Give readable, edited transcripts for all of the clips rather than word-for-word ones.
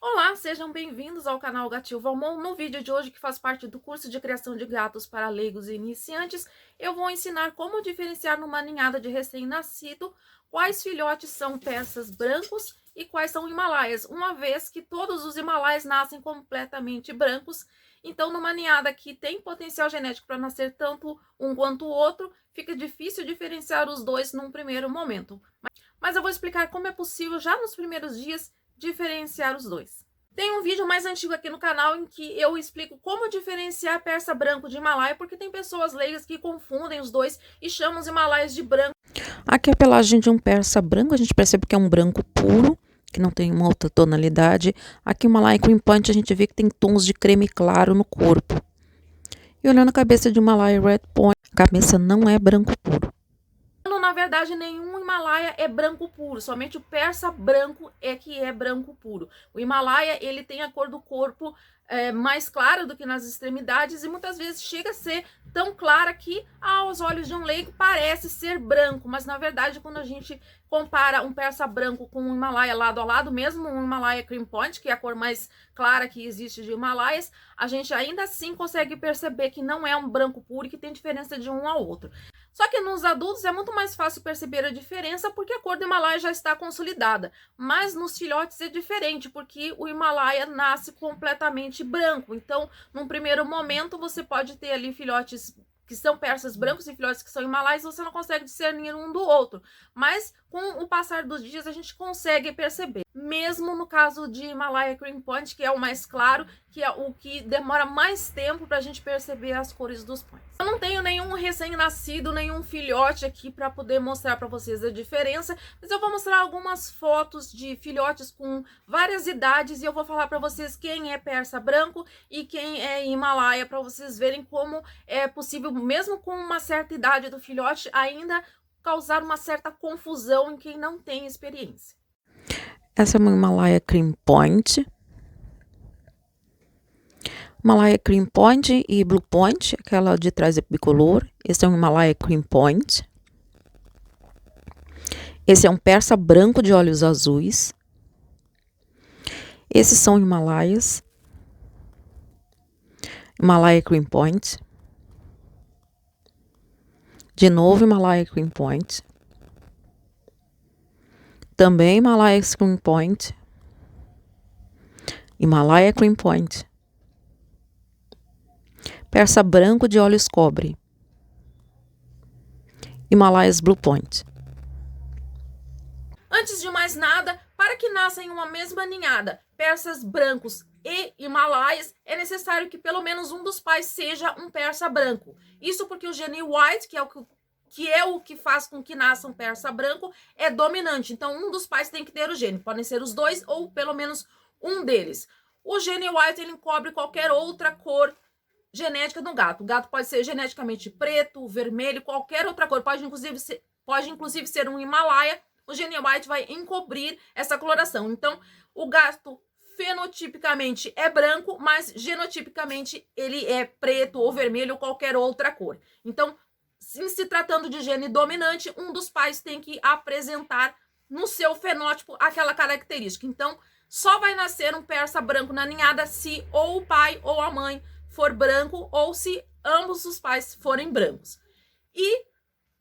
Olá, sejam bem-vindos ao canal Gatil Valmont. No vídeo de hoje, que faz parte do curso de criação de gatos para leigos e iniciantes, eu vou ensinar como diferenciar numa ninhada de recém-nascido quais filhotes são persas brancos e quais são himalaias, uma vez que todos os himalaias nascem completamente brancos. Então, numa ninhada que tem potencial genético para nascer tanto um quanto o outro, fica difícil diferenciar os dois num primeiro momento. Mas eu vou explicar como é possível, já nos primeiros dias, diferenciar os dois. Tem um vídeo mais antigo aqui no canal em que eu explico como diferenciar persa branco de himalaia, porque tem pessoas leigas que confundem os dois e chamam os himalaias de branco. Aqui a pelagem de um persa branco, a gente percebe que é um branco puro, que não tem uma outra tonalidade. Aqui o Himalaia Cream Punch a gente vê que tem tons de creme claro no corpo. E olhando a cabeça de Himalaia Red Point, a cabeça não é branco puro. Na verdade, nenhum Himalaia é branco puro, somente o persa branco é que é branco puro. O Himalaia, ele tem a cor do corpo mais clara do que nas extremidades e muitas vezes chega a ser tão clara que aos olhos de um leigo parece ser branco, mas na verdade quando a gente compara um persa branco com um Himalaia lado a lado, mesmo um Himalaia Cream Point, que é a cor mais clara que existe de Himalaias, a gente ainda assim consegue perceber que não é um branco puro e que tem diferença de um ao outro. Só que nos adultos é muito mais fácil perceber a diferença porque a cor do Himalaia já está consolidada. Mas nos filhotes é diferente, porque o Himalaia nasce completamente branco. Então, num primeiro momento, você pode ter ali filhotes que são persas brancos e filhotes que são himalaias, você não consegue discernir um do outro. Mas com o passar dos dias a gente consegue perceber. Mesmo no caso de Himalaia Cream Punch, que é o mais claro, que é o que demora mais tempo para a gente perceber as cores dos points. Eu não tenho nenhum recém-nascido, nenhum filhote aqui para poder mostrar para vocês a diferença, mas eu vou mostrar algumas fotos de filhotes com várias idades e eu vou falar para vocês quem é persa branco e quem é Himalaia, para vocês verem como é possível, mesmo com uma certa idade do filhote, ainda causar uma certa confusão em quem não tem experiência. Essa é uma Himalaia Cream Point. Himalaia Cream Point e Blue Point, aquela de trás é bicolor. Esse é um Himalaia Cream Point. Esse é um persa branco de olhos azuis. Esses são Himalaias. Himalaia Cream Point. De novo Himalaia Cream Point. Também Himalaia Cream Point. Himalaia Cream Point. Persa branco de olhos cobre. Himalaias Blue Point. Antes de mais nada, para que nasçam em uma mesma ninhada persas brancos e himalaias, é necessário que pelo menos um dos pais seja um persa branco. Isso porque o gene white, que é o que faz com que nasça um persa branco, é dominante. Então, um dos pais tem que ter o gene. Podem ser os dois ou pelo menos um deles. O gene white, ele encobre qualquer outra cor genética do gato. O gato pode ser geneticamente preto, vermelho, qualquer outra cor. Pode inclusive ser um Himalaia. O gene white vai encobrir essa coloração. Então, o gato fenotipicamente é branco, mas genotipicamente ele é preto ou vermelho ou qualquer outra cor. Então, em se tratando de gene dominante, um dos pais tem que apresentar no seu fenótipo aquela característica. Então, só vai nascer um persa branco na ninhada se ou o pai ou a mãe for branco ou se ambos os pais forem brancos. E,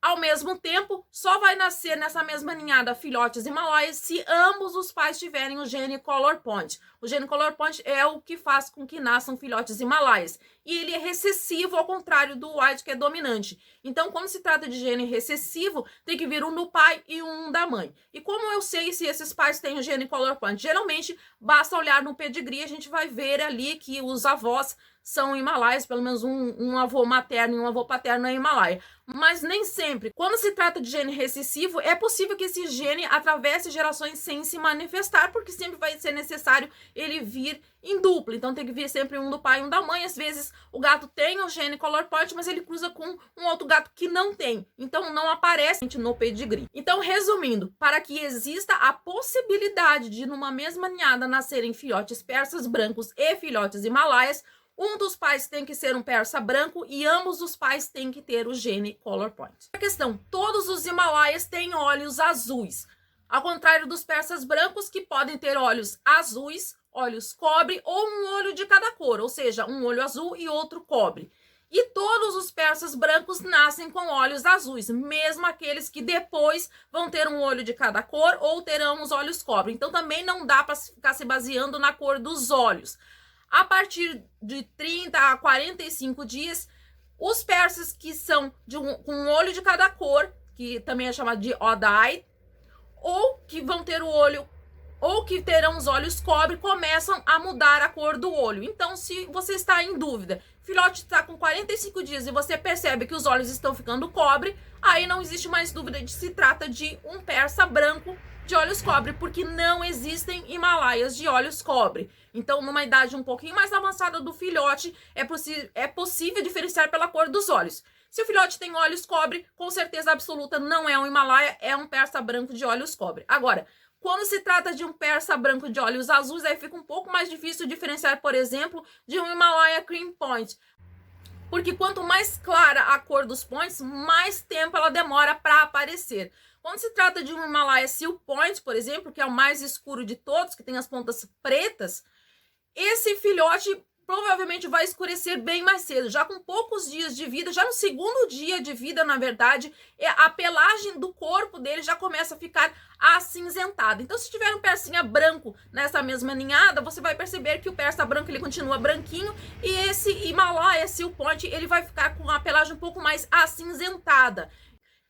ao mesmo tempo, só vai nascer nessa mesma ninhada filhotes himalaias se ambos os pais tiverem o gene Color Point. O gene Color Point é o que faz com que nasçam filhotes himalaias. E ele é recessivo, ao contrário do white, que é dominante. Então, quando se trata de gene recessivo, tem que vir um do pai e um da mãe. E como eu sei se esses pais têm o gene Color Point? Geralmente, basta olhar no pedigree, a gente vai ver ali que os avós são himalaias, pelo menos um avô materno e um avô paterno é Himalaia. Mas nem sempre. Quando se trata de gene recessivo, é possível que esse gene atravesse gerações sem se manifestar, porque sempre vai ser necessário ele vir em dupla. Então tem que vir sempre um do pai e um da mãe. Às vezes o gato tem o gene Color Point, mas ele cruza com um outro gato que não tem. Então não aparece no pedigree. Então, resumindo, para que exista a possibilidade de numa mesma ninhada nascerem filhotes persas brancos e filhotes himalaias, um dos pais tem que ser um persa branco e ambos os pais têm que ter o gene Color Point. A questão, todos os himalaias têm olhos azuis, ao contrário dos persas brancos que podem ter olhos azuis, olhos cobre ou um olho de cada cor, ou seja, um olho azul e outro cobre. E todos os persas brancos nascem com olhos azuis, mesmo aqueles que depois vão ter um olho de cada cor ou terão os olhos cobre. Então também não dá para ficar se baseando na cor dos olhos. A partir de 30 a 45 dias, os persas que são com um olho de cada cor, que também é chamado de odd-eye, ou que vão ter o olho ou que terão os olhos cobre, começam a mudar a cor do olho. Então, se você está em dúvida, filhote está com 45 dias e você percebe que os olhos estão ficando cobre, aí não existe mais dúvida de se trata de um persa branco de olhos cobre, porque não existem Himalaias de olhos cobre. Então, numa idade um pouquinho mais avançada do filhote, é possível diferenciar pela cor dos olhos. Se o filhote tem olhos cobre, com certeza absoluta não é um Himalaia, é um persa branco de olhos cobre. Agora, quando se trata de um persa branco de olhos azuis, aí fica um pouco mais difícil diferenciar, por exemplo, de um Himalaia Cream Point. Porque quanto mais clara a cor dos points, mais tempo ela demora para aparecer. Quando se trata de um Himalaia Seal Point, por exemplo, que é o mais escuro de todos, que tem as pontas pretas, esse filhote provavelmente vai escurecer bem mais cedo, já com poucos dias de vida, já no segundo dia de vida, na verdade, a pelagem do corpo dele já começa a ficar acinzentada. Então, se tiver um persinha branco nessa mesma ninhada, você vai perceber que o persa branco ele continua branquinho e esse Himalaia Seal Point ele vai ficar com a pelagem um pouco mais acinzentada.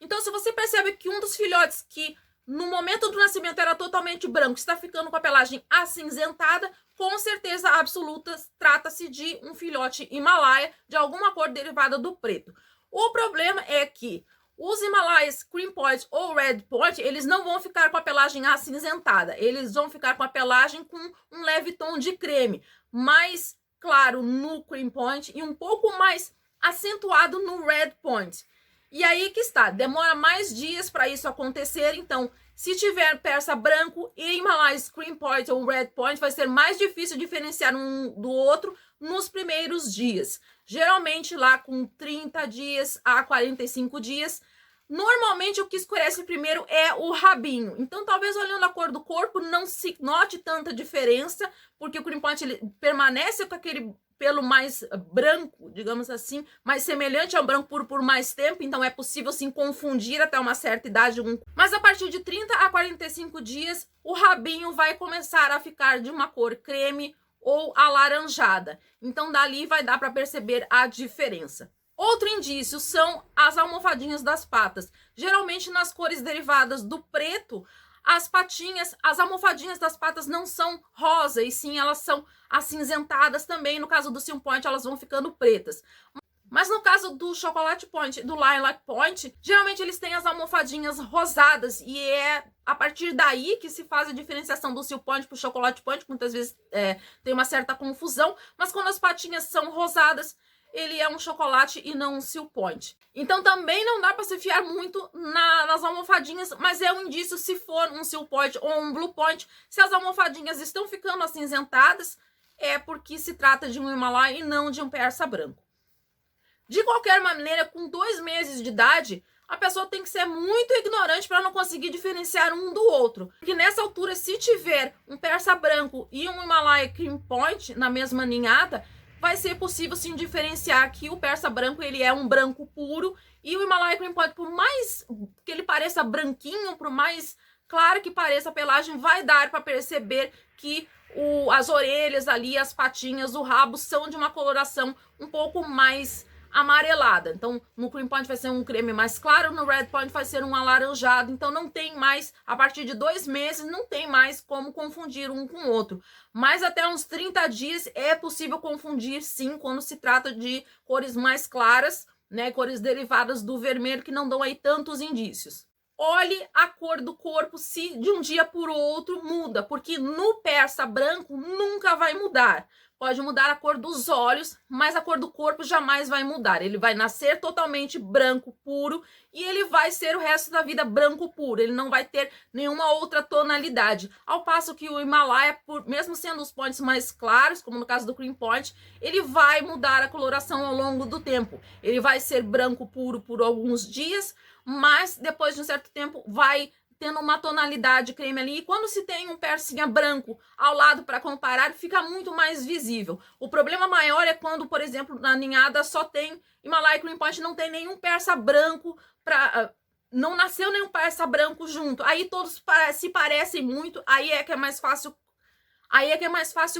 Então, se você percebe que um dos filhotes que no momento do nascimento era totalmente branco, está ficando com a pelagem acinzentada, com certeza absoluta trata-se de um filhote Himalaia de alguma cor derivada do preto. O problema é que os Himalaias Cream Point ou Red Point, eles não vão ficar com a pelagem acinzentada, eles vão ficar com a pelagem com um leve tom de creme, mais claro no Cream Point e um pouco mais acentuado no Red Point. E aí que está, demora mais dias para isso acontecer, então se tiver persa branco e Himalaya Cream Point ou Red Point, vai ser mais difícil diferenciar um do outro nos primeiros dias. Geralmente lá com 30 dias a 45 dias, normalmente o que escurece primeiro é o rabinho. Então talvez olhando a cor do corpo não se note tanta diferença, porque o Cream Point ele permanece com aquele pelo mais branco, digamos assim, mais semelhante ao branco puro por mais tempo, então é possível sim confundir até uma certa idade. Mas a partir de 30 a 45 dias, o rabinho vai começar a ficar de uma cor creme ou alaranjada. Então dali vai dar para perceber a diferença. Outro indício são as almofadinhas das patas. Geralmente nas cores derivadas do preto, as patinhas, as almofadinhas das patas não são rosa, e sim elas são acinzentadas também. No caso do Seal Point, elas vão ficando pretas. Mas no caso do Chocolate Point, do Lilac Point, geralmente eles têm as almofadinhas rosadas, e é a partir daí que se faz a diferenciação do Seal Point para o Chocolate Point. Muitas vezes tem uma certa confusão, mas quando as patinhas são rosadas, ele é um chocolate e não um Seal Point. Então também não dá para se fiar muito nas almofadinhas, mas é um indício se for um Seal Point ou um Blue Point. Se as almofadinhas estão ficando acinzentadas, é porque se trata de um Himalaia e não de um persa branco. De qualquer maneira, com 2 meses de idade, a pessoa tem que ser muito ignorante para não conseguir diferenciar um do outro. Porque nessa altura, se tiver um persa branco e um Himalaia Cream Point na mesma ninhada, vai ser possível sim diferenciar que o persa branco ele é um branco puro e o Himalaia Cream Point, por mais que ele pareça branquinho, por mais claro que pareça a pelagem, vai dar para perceber que as orelhas ali, as patinhas, o rabo são de uma coloração um pouco mais amarelada. Então no Cream Point vai ser um creme mais claro, no Red Point vai ser um alaranjado. Então não tem mais, a partir de 2 meses, não tem mais como confundir um com o outro. Mas até uns 30 dias é possível confundir sim, quando se trata de cores mais claras, né, cores derivadas do vermelho que não dão aí tantos indícios. Olhe a cor do corpo se de um dia por outro muda, porque no persa branco nunca vai mudar. Pode mudar a cor dos olhos, mas a cor do corpo jamais vai mudar. Ele vai nascer totalmente branco puro e ele vai ser o resto da vida branco puro. Ele não vai ter nenhuma outra tonalidade. Ao passo que o Himalaia, mesmo sendo os points mais claros, como no caso do Cream Point, ele vai mudar a coloração ao longo do tempo. Ele vai ser branco puro por alguns dias, mas depois de um certo tempo vai tendo uma tonalidade creme ali. E quando se tem um persinha branco ao lado para comparar, fica muito mais visível. O problema maior é quando, por exemplo, na ninhada só tem Himalaia Cream Point, não tem nenhum persa branco para... não nasceu nenhum persa branco junto. Aí todos se parecem muito, aí é que é mais fácil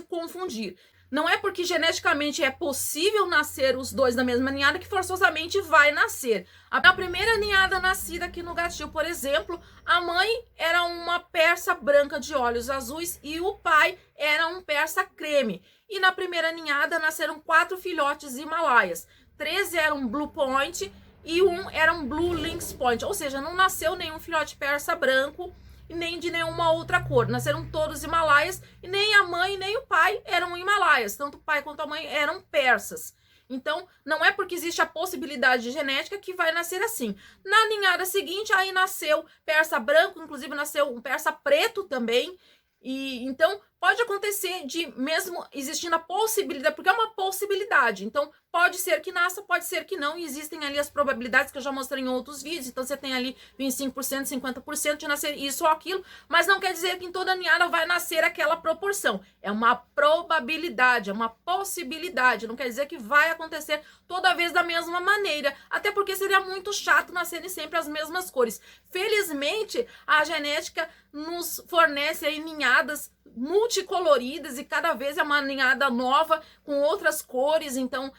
confundir. Não é porque geneticamente é possível nascer os dois da mesma ninhada que forçosamente vai nascer. A primeira ninhada nascida aqui no Gatil, por exemplo, a mãe era uma persa branca de olhos azuis e o pai era um persa creme. E na primeira ninhada nasceram 4 filhotes himalaias. 3 eram Blue Point e 1 era um Blue Lynx Point. Ou seja, não nasceu nenhum filhote persa branco e nem de nenhuma outra cor. Nasceram todos himalaias e nem a mãe nem o pai eram himalaias. Tanto o pai quanto a mãe eram persas. Então, não é porque existe a possibilidade genética que vai nascer assim. Na ninhada seguinte, aí nasceu persa branco, inclusive nasceu um persa preto também. E então pode acontecer de mesmo existindo a possibilidade, porque é uma possibilidade. Então pode ser que nasça, pode ser que não. E existem ali as probabilidades que eu já mostrei em outros vídeos. Então você tem ali 25%, 50% de nascer isso ou aquilo. Mas não quer dizer que em toda ninhada vai nascer aquela proporção. É uma probabilidade, é uma possibilidade. Não quer dizer que vai acontecer toda vez da mesma maneira. Até porque seria muito chato nascerem sempre as mesmas cores. Felizmente, a genética nos fornece aí ninhadas multicoloridas e cada vez é uma ninhada nova com outras cores. Então,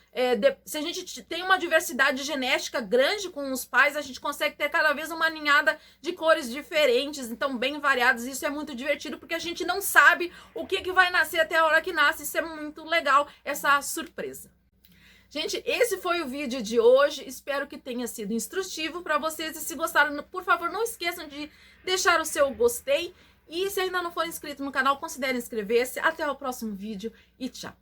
se a gente tem uma diversidade genética grande com os pais, a gente consegue ter cada vez uma ninhada de cores diferentes, então bem variadas. Isso é muito divertido porque a gente não sabe o que vai nascer até a hora que nasce. Isso é muito legal, essa surpresa. Gente, esse foi o vídeo de hoje. Espero que tenha sido instrutivo para vocês. E se gostaram, por favor, não esqueçam de deixar o seu gostei. E se ainda não for inscrito no canal, considere inscrever-se. Até o próximo vídeo e tchau!